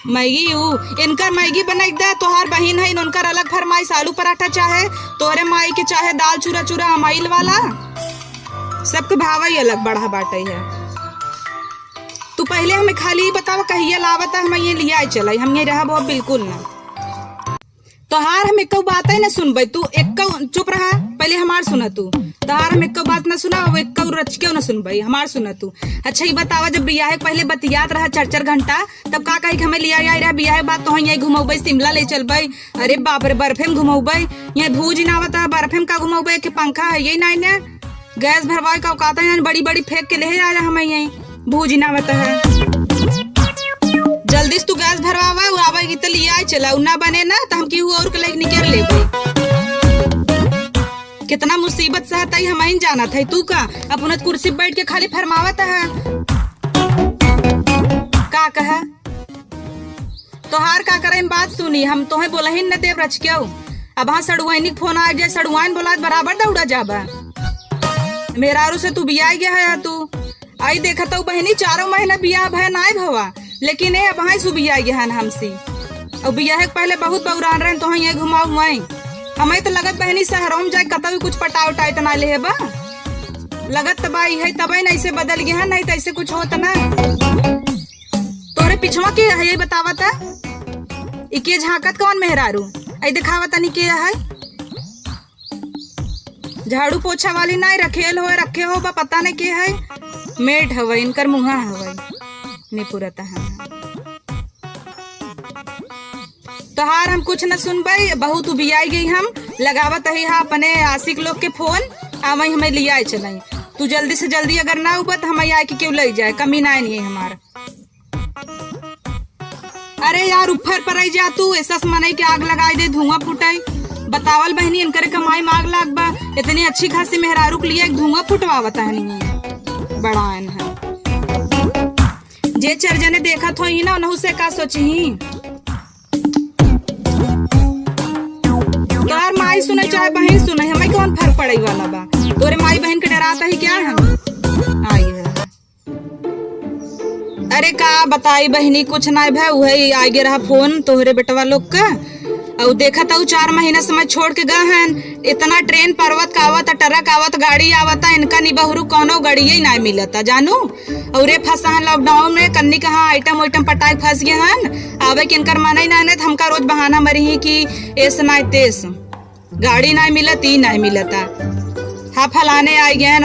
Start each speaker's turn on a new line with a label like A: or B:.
A: Maggi इनकर Maggi बनाई दे। तोहार बहिन है उनकर अलग फरमाइश, आलू पराठा चाहे, तोरे माई के चाहे दाल चूरा चूरा अमाइल वाला। सबके भाव ही अलग बढ़ा बाटे है। तू पहले हमें खाली बतावा कहिया लावता, हम ये लिया चल, हम ये रहा बहुत बिल्कुल ना। तोहार हम एक बात ही ना सुनबे, तू एक चुप रहा, पहले हमार सुना तू। तोहार हम एक बात ना सुना, वो एक रच क्यों ना सुनबे, हमार सुना तू। अच्छा ये बतावा, जब बियाह पहले बतियात रहा 4-4 घंटा, तब का कही हमें लिया रहा बियाह बात तो यही घुमौबे, शिमला ले चलबे। अरे बाप रे, बर्फे में घुमौबे, यहाँ भूज ना आवता, बर्फे में का घुमौबे के पंखा है यही ना, गैस भरवाए का औकात है, बड़ी बड़ी फेंक के ले आया हमें यही भूज ना आवता है। जल्दी से तू गैस भरवावा, आवे तो लिया चला, ना बने ना तो हम केहू और के लेके निकल लेबे। कितना मुसीबत सहता हम ही जाना था, तू का अपना कुर्सी बैठ के खाली फरमावत है। का कहा तोहार का करे बात सुनी, हम तोहे बोला ही न देव रच क्यों। अब हाँ सड़ुआनी फोन आ जाए, सड़ुआन बोला बराबर दौड़ा जाबा। मेहरारू से तू बिया गया है, तू आई देखा तो बहनी 4 महीना बियाह भय ना भवा, लेकिन ये अब हाँ सुबिया गया है हमसे। और बियाह पहले बहुत बौरान रहे तो ये घुमाऊ मैं, हमें तो लगत बहनी शहरों में जाए कतौ भी कुछ पटा उठाई तना ले बा, लगत तबाई है तबे न ऐसे बदल गया है, नहीं तो ऐसे कुछ होता ना। तोरे पिछवा के है ये बतावता, इके झाकत कौन मेहरारू आई दिखावता नहीं किया है। झाड़ू पोछा वाली नहीं रखेल हो रखे हो बा, पता नहीं के है, मेट हवे इनकर मुहा हवे ने पुरता है। तोहार हम कुछ न सुनबे, बहुत उबियाई गई हम लगावत ही हा अपने आशिक लोग के फोन, आवई हमें लिया चलाई। तू जल्दी से जल्दी अगर ना उबत हम आए कि क्यों ले जाए, कमी ना नहीं है हमारा। अरे यार ऊपर पर आई जा तू, ऐसा मनई के आग लगाई दे, धुआं फुटाई। बतावल बहनी इनकर कमाई मांग लाग बा, इतनी अच्छी खासी मेहरारू के लिए एक धुआं फुटवावता है नहीं बड़ा है। जे 4 जने देखा थो ही ना उन्हों से का सोची। तोहर माई सुने चाहे बहन सुने, हमें कौन फर्क पड़े वाला बा। तोरे माई बहन के डराता ही क्या हम आई है। अरे का बताई बहनी, कुछ ना भाई वही आगे रहा फोन तोहरे बेटवा लोग का, और देखा था 4 महीना समय छोड़ के गए हैं। इतना ट्रेन पर्वत का आवत, ट्रक आवत, गाड़ी आवता, इनका निबहरू कोनो गाड़ी ही ना मिलता जानू। और फंसा है लॉकडाउन में, कन्नी कहाँ आइटम वाइटम पटाए फंस गए हैं। आवे कि इनकर मन ही ना, हमका रोज बहाना मरी ही कि ऐस ना तेस गाड़ी ना मिलत, ही ना मिलता। हाँ फलाने आ गए